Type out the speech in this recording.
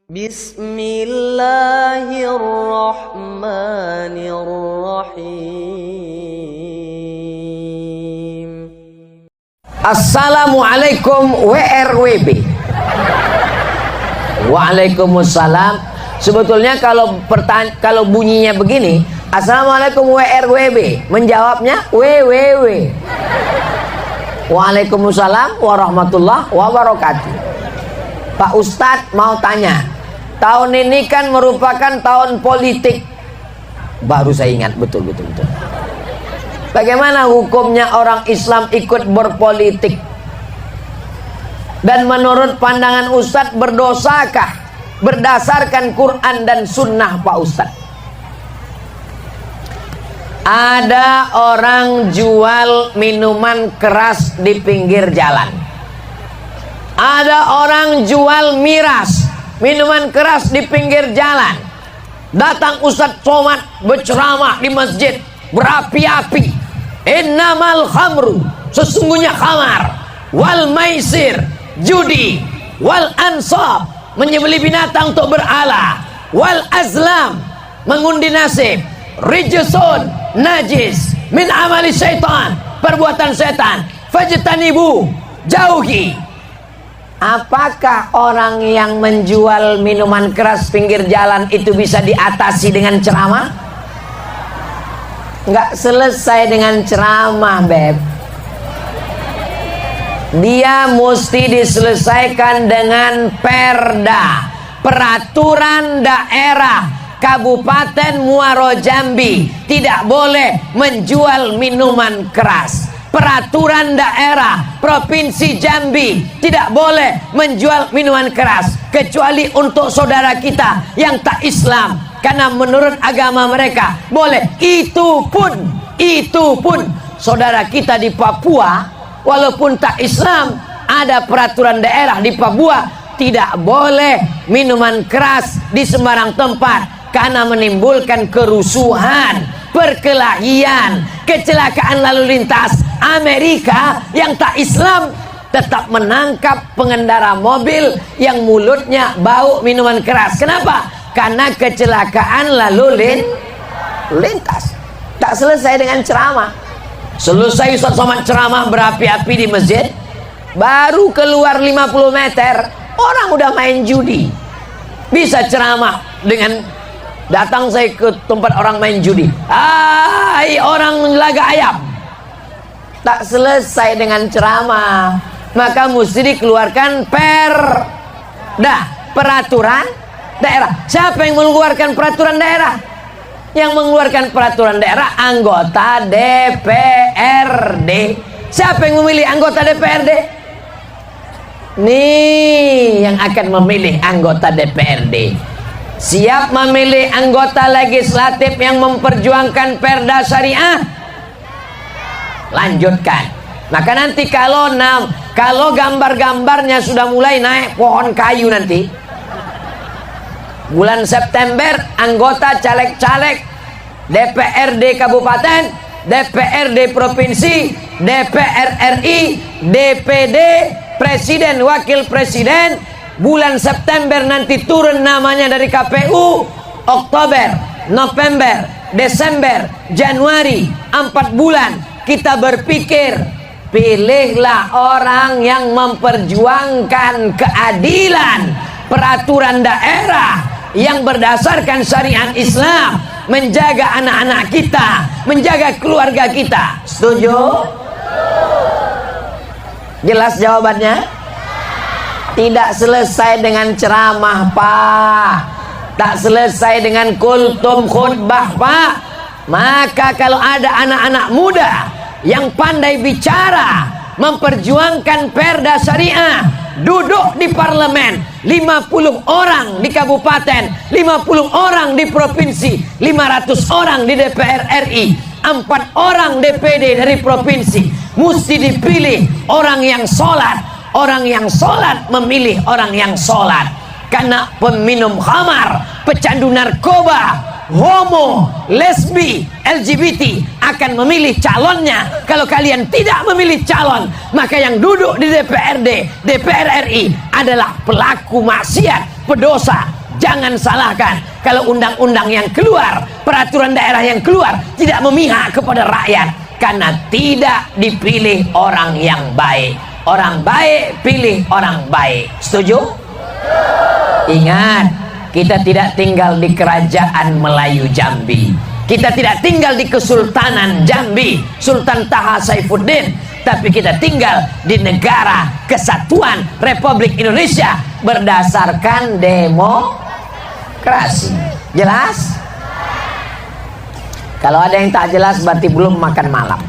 Bismillahirrahmanirrahim. Assalamualaikum WRWB. Waalaikumsalam. Sebetulnya kalau bunyinya begini, Assalamualaikum WRWB, menjawabnya WWW. Waalaikumsalam warahmatullahi wabarakatuh. Pak Ustadz mau tanya, tahun ini kan merupakan tahun politik. Baru saya ingat, betul. Bagaimana hukumnya orang Islam ikut berpolitik? Dan menurut pandangan Ustadz, berdosakah berdasarkan Quran dan Sunnah Pak Ustadz? Ada orang jual minuman keras di pinggir jalan. Ada orang jual miras, minuman keras di pinggir jalan. Datang Ustadz Somad berceramah di masjid, berapi-api. Innamal khamru, sesungguhnya khamar, wal maisir, judi, wal ansab, menyembelih binatang untuk berhala, wal azlam, mengundi nasib, rijsun, najis, min amali syaitan, perbuatan setan, fajtanibu, jauhi. Apakah orang yang menjual minuman keras pinggir jalan itu bisa diatasi dengan ceramah? Nggak selesai dengan ceramah, Beb. Dia mesti diselesaikan dengan perda, peraturan daerah Kabupaten Muaro Jambi tidak boleh menjual minuman keras. Peraturan daerah Provinsi Jambi tidak boleh menjual minuman keras kecuali untuk saudara kita yang tak Islam, karena menurut agama mereka boleh. Itu pun saudara kita di Papua walaupun tak Islam, ada peraturan daerah di Papua tidak boleh minuman keras di sembarang tempat karena menimbulkan kerusuhan, perkelahian, kecelakaan lalu lintas. Amerika yang tak Islam tetap menangkap pengendara mobil yang mulutnya bau minuman keras. Kenapa? Karena kecelakaan lalu lintas. Tak selesai dengan ceramah. Selesai Ustadz Somad ceramah berapi-api di masjid, baru keluar 50 meter orang udah main judi. Bisa ceramah dengan datang saya ke tempat orang main judi, hai orang laga ayam. Tak selesai dengan ceramah, maka mesti dikeluarkan perda, peraturan daerah. Siapa yang mengeluarkan peraturan daerah? Yang mengeluarkan peraturan daerah anggota DPRD. Siapa yang memilih anggota DPRD? Nih yang akan memilih anggota DPRD. Siap memilih anggota legislatif yang memperjuangkan perda syariah? Lanjutkan. Maka nanti kalau gambar-gambarnya sudah mulai naik pohon kayu, nanti bulan September anggota caleg-caleg DPRD Kabupaten, DPRD Provinsi, DPR RI, DPD, Presiden, Wakil Presiden, bulan September nanti turun namanya dari KPU. Oktober, November, Desember, Januari, 4 bulan kita berpikir, pilihlah orang yang memperjuangkan keadilan, peraturan daerah yang berdasarkan syariat Islam, menjaga anak-anak kita, menjaga keluarga kita. Setuju? Jelas jawabannya? Tidak selesai dengan ceramah, Pak. Tak selesai dengan kultum khutbah, Pak. Maka kalau ada anak-anak muda yang pandai bicara, memperjuangkan perda syariah, duduk di parlemen, 50 orang di kabupaten, 50 orang di provinsi, 500 orang di DPR RI, 4 orang DPD dari provinsi. Mesti dipilih orang yang sholat. Orang yang sholat memilih orang yang sholat. Karena peminum khamar, pecandu narkoba, homo, lesbi, LGBT akan memilih calonnya. Kalau kalian tidak memilih calon, maka yang duduk di DPRD, DPR RI adalah pelaku maksiat, pedosa. Jangan salahkan kalau undang-undang yang keluar, peraturan daerah yang keluar tidak memihak kepada rakyat, karena tidak dipilih orang yang baik. Orang baik pilih orang baik. Setuju? Ingat, kita tidak tinggal di kerajaan Melayu Jambi, kita tidak tinggal di Kesultanan Jambi Sultan Taha Saifuddin, tapi kita tinggal di negara kesatuan Republik Indonesia berdasarkan demokrasi. Jelas? Kalau ada yang tak jelas berarti belum makan malam.